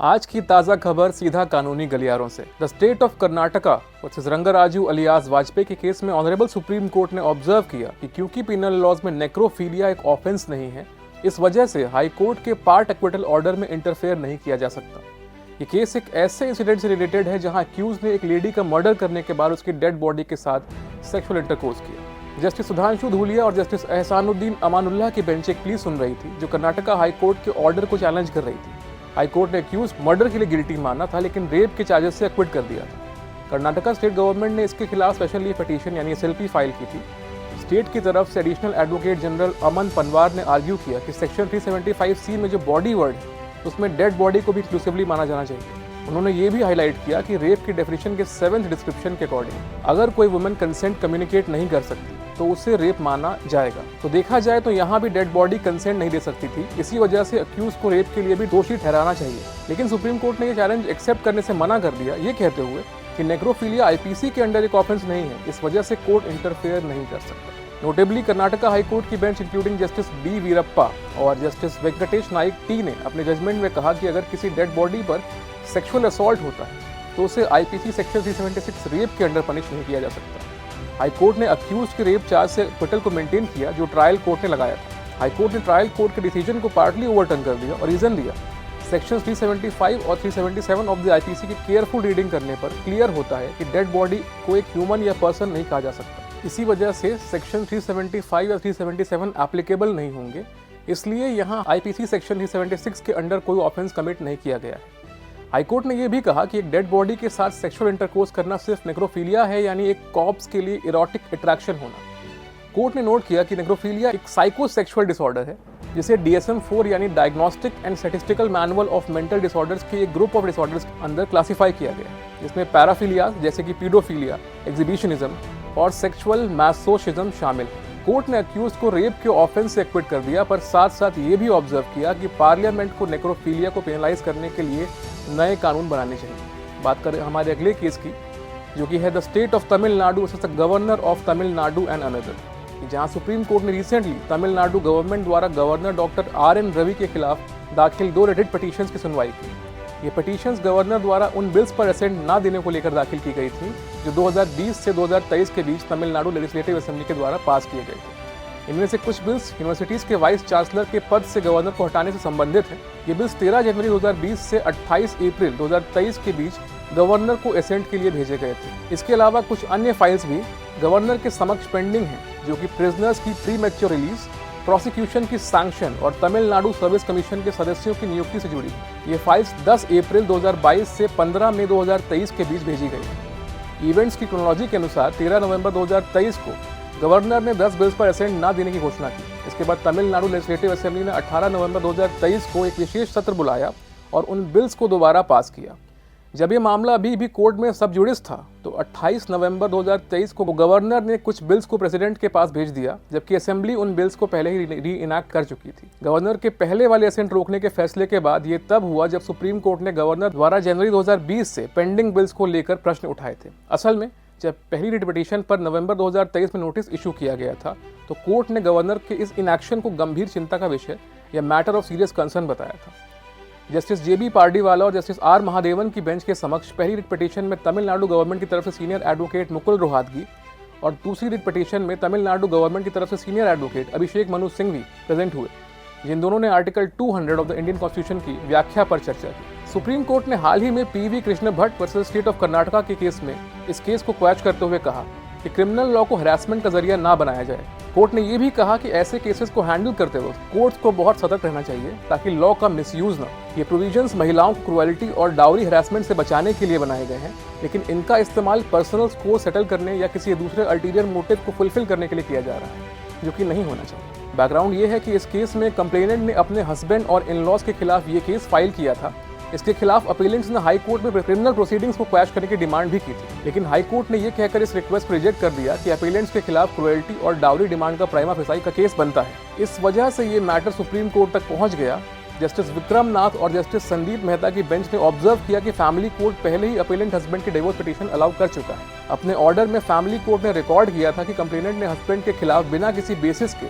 आज की ताज़ा खबर सीधा कानूनी गलियारों से। The state of Karnataka versus Rangaraju alias Vajpayee के केस में ऑनरेबल सुप्रीम कोर्ट ने ऑब्जर्व किया कि क्योंकि पिनल लॉज में नेक्रोफीलिया एक ऑफेंस नहीं है, इस वजह से हाई कोर्ट के पार्ट एक्विटल ऑर्डर में इंटरफेयर नहीं किया जा सकता। ये केस एक ऐसे इंसिडेंट से रिलेटेड है जहां अक्यूज ने एक लेडी का मर्डर करने के बाद उसकी डेड बॉडी के साथ सेक्सुअल इंटरकोर्स किया। जस्टिस सुधांशु धूलिया और जस्टिस एहसानुद्दीन अमानुल्लाह की बेंच एक प्ली सुन रही थी जो कर्नाटका हाई कोर्ट के ऑर्डर को चैलेंज कर रही थी। हाई कोर्ट ने अक्यूज मर्डर के लिए गिल्टी माना था, लेकिन रेप के चार्जेस से एक्विट कर दिया था। कर्नाटका स्टेट गवर्नमेंट ने इसके खिलाफ स्पेशल लीव पिटीशन यानी SLP फाइल की थी। स्टेट की तरफ से एडिशनल एडवोकेट जनरल अमन पनवार ने आर्ग्यू किया कि सेक्शन 375C में जो बॉडी वर्ड है उसमें डेड बॉडी को भी इंक्लूसिवली माना जाना चाहिए। उन्होंने ये भी हाईलाइट किया कि रेप की डेफिनेशन के 7th डिस्क्रिप्शन के अकॉर्डिंग अगर कोई वुमन कंसेंट कम्युनिकेट नहीं कर सकती तो उसे रेप माना जाएगा। तो देखा जाए तो यहाँ भी डेड बॉडी कंसेंट नहीं दे सकती थी, इसी वजह से अक्यूज को रेप के लिए भी दोषी ठहराना चाहिए। लेकिन सुप्रीम कोर्ट ने ये चैलेंज एक्सेप्ट करने से मना कर दिया, ये कहते हुए कि नेक्रोफीलिया IPC के अंडर एक ऑफेंस नहीं है, इस वजह से कोर्ट इंटरफेयर नहीं कर सकता। नोटेबली कर्नाटका हाई कोर्ट की bench including justice B Veerappa और जस्टिस वेंकटेश नाइक T ने अपने जजमेंट में कहा कि अगर किसी डेड बॉडी पर सेक्सुअल असॉल्ट होता है तो उसे IPC सेक्शन 376 रेप के अंडर पनिश नहीं किया जा सकता। हाई कोर्ट ने अक्यूज के रेप चार्ज से एक्विटल को मेंटेन किया जो ट्रायल कोर्ट ने लगाया था। हाई कोर्ट ने ट्रायल कोर्ट के डिसीजन को पार्टली ओवरटर्न कर दिया और रीजन दिया सेक्शन 375 और 377 ऑफ द IPC की केयरफुल रीडिंग करने पर क्लियर होता है कि डेड बॉडी को एक ह्यूमन या पर्सन नहीं कहा जा सकता। इसी वजह से सेक्शन 375 या 377 एप्लीकेबल नहीं होंगे, इसलिए यहाँ IPC सेक्शन 376 के अंडर कोई ऑफेंस कमिट नहीं किया गया है। हाई कोर्ट ने यह भी कहा कि एक डेड बॉडी के साथ सेक्सुअल इंटरकोर्स करना सिर्फ नेक्रोफीलिया है, यानी एक कॉर्प्स के लिए इरोटिक अट्रैक्शन होना। कोर्ट ने नोट किया कि नेक्रोफीलिया एक साइकोसेक्सुअल डिसऑर्डर है जिसे DSM-4 यानी diagnostic and statistical manual of mental disorders के एक ग्रुप ऑफ डिसऑर्डर्स के अंदर क्लासिफाई किया गया है, जिसमें पैराफीलिया जैसे कि पीडोफीलिया, एग्जिबिशनिज्म और सेक्सुअल मैसोशिज्म शामिल है। कोर्ट ने अक्यूज को रेप के ऑफेंस से एक्विट कर दिया, पर साथ साथ ये भी ऑब्जर्व किया कि पार्लियामेंट को नेक्रोफीलिया को पेनलाइज करने के लिए नए कानून बनाने चाहिए। बात करें हमारे अगले केस की, जो कि है the state of Tamil Nadu versus the governor of Tamil Nadu and another, जहां सुप्रीम कोर्ट ने रिसेंटली तमिलनाडु गवर्नमेंट द्वारा गवर्नर डॉक्टर RN रवि के खिलाफ दाखिल 2 रिटेड पिटीशंस की सुनवाई की। ये पिटीशंस गवर्नर द्वारा उन बिल्स पर असेंट ना देने को लेकर दाखिल की गई थी जो 2020 से 2023 के बीच तमिलनाडु लेजिस्लेटिव असेंबली के द्वारा पास किए गए थे। इनमें से कुछ बिल्स यूनिवर्सिटीज के वाइस चांसलर के पद से गवर्नर को हटाने से संबंधित हैं। ये बिल्स 13 जनवरी 2020 से 28 अप्रैल 2023 के बीच गवर्नर को असेंट के लिए भेजे गए थे। इसके अलावा कुछ अन्य फाइल्स भी गवर्नर के समक्ष पेंडिंग हैं, जो कि प्रिजनर्स की प्री मैच्योर रिलीज, प्रोसिक्यूशन की सैंक्शन और तमिलनाडु सर्विस कमीशन के सदस्यों की नियुक्ति से जुड़ी है। ये फाइल्स 10 अप्रैल 2022 से 15 मई 2023 के बीच भेजी गई। इवेंट्स की क्रोनोलॉजी के अनुसार 13 नवंबर 2023 को गवर्नर ने 10 बिल्स पर असेंट ना देने की घोषणा की। इसके बाद तमिलनाडु लेजिस्लेटिव असेंबली ने 18 नवंबर 2023 को एक विशेष सत्र बुलाया और उन बिल्स को दोबारा पास किया। जब ये मामला अभी भी कोर्ट में सब जुडिस था तो 28 नवंबर 2023 को गवर्नर ने कुछ बिल्स को प्रेसिडेंट के पास भेज दिया, जबकि असेंबली उन बिल्स को पहले ही री इनैक्ट कर चुकी थी। गवर्नर के पहले वाले असेंट रोकने के फैसले के बाद ये तब हुआ जब सुप्रीम कोर्ट ने गवर्नर द्वारा जनवरी 2020 से पेंडिंग बिल्स को लेकर प्रश्न उठाए थे। असल में जब पहली रिट पिटीशन पर नवंबर 2023 में नोटिस इशू किया गया था तो कोर्ट ने गवर्नर के इस इनएक्शन को गंभीर चिंता का विषय या मैटर ऑफ सीरियस कंसर्न बताया था। जस्टिस JB पार्डीवाला और जस्टिस R महादेवन की बेंच के समक्ष पहली रिट पिटीशन में तमिलनाडु गवर्नमेंट की तरफ से सीनियर एडवोकेट मुकुल रोहतगी और दूसरी रिट पिटीशन में तमिलनाडु गवर्नमेंट की तरफ से senior advocate Abhishek Manu Singhvi present हुए, जिन दोनों ने article 200 of the Indian constitution की व्याख्या पर चर्चा की। सुप्रीम कोर्ट ने हाल ही में PV Krishna Bhatt versus state of Karnataka के केस में इस केस को क्वैश करते हुए कहा कि क्रिमिनल लॉ को हरासमेंट का जरिया ना बनाया जाए। कोर्ट ने यह भी कहा कि ऐसे केसेस को हैंडल करते वक्त कोर्ट्स को बहुत सतर्क रहना चाहिए ताकि लॉ का मिसयूज ना। ये प्रोविजंस महिलाओं को क्रुएल्टी और डाउरी हरासमेंट से बचाने के लिए बनाए गए हैं, लेकिन इनका इस्तेमाल पर्सनल स्कोर सेटल करने या किसी दूसरे अल्टीरियर मोटिव को फुलफिल करने के लिए किया जा रहा है, जो कि नहीं होना चाहिए। बैकग्राउंड ये है कि इस केस में कंप्लेनेंट ने अपने हस्बैंड और इन-लॉज के खिलाफ ये केस फाइल किया था। इसके खिलाफ अपीलेंट्स ने हाई कोर्ट में क्रिमिनल प्रोसीडिंग्स को क्वैश करने की डिमांड भी की थी, लेकिन हाई कोर्ट ने यह कहकर इस रिक्वेस्ट को रिजेक्ट कर दिया कि अपीलेंट्स के खिलाफ क्रुएल्टी और डाउरी डिमांड का प्राइमा फेसाई का केस बनता है। इस वजह से ये मैटर सुप्रीम कोर्ट तक पहुंच गया। जस्टिस विक्रम नाथ और जस्टिस संदीप मेहता की बेंच ने ऑब्जर्व किया कि फैमिली कोर्ट पहले ही अपीलेंट हस्बैंड की डिवोर्स पिटीशन अलाउ कर चुका है। अपने ऑर्डर में फैमिली कोर्ट ने रिकॉर्ड किया था कि कंप्लेनेंट ने हस्बैंड के खिलाफ बिना किसी बेसिस के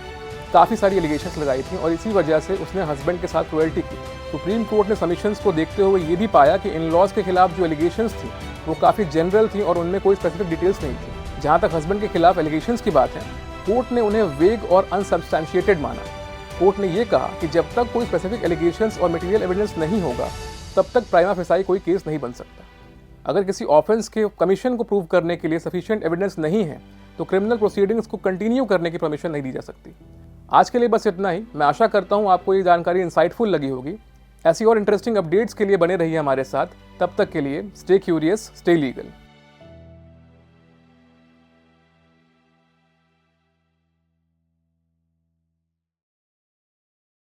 काफ़ी सारी एलिगेशंस लगाई थी और इसी वजह से उसने हस्बैंड के साथ क्रुएल्टी की। सुप्रीम कोर्ट ने सबमिशंस को देखते हुए ये भी पाया कि इन लॉज के खिलाफ जो एलिगेशंस थी वो काफ़ी जनरल थी और उनमें कोई स्पेसिफिक डिटेल्स नहीं थी। जहाँ तक हस्बैंड के खिलाफ एलिगेशंस की बात है, कोर्ट ने उन्हें वेग और अनसब्सटैंशिएटेड माना। कोर्ट ने ये कहा कि जब तक कोई स्पेसिफिक एलिगेशंस और मटेरियल एविडेंस नहीं होगा तब तक प्राइमा फेसाई कोई केस नहीं बन सकता। अगर किसी ऑफेंस के कमीशन को प्रूव करने के लिए सफिशिएंट एविडेंस नहीं है तो क्रिमिनल प्रोसीडिंग्स को कंटिन्यू करने की परमिशन नहीं दी जा सकती। आज के लिए बस इतना ही। मैं आशा करता हूँ आपको ये जानकारी इंसाइटफुल लगी होगी। ऐसी और इंटरेस्टिंग अपडेट्स के लिए बने रहिए हमारे साथ। तब तक के लिए स्टे क्यूरियस, स्टे लीगल।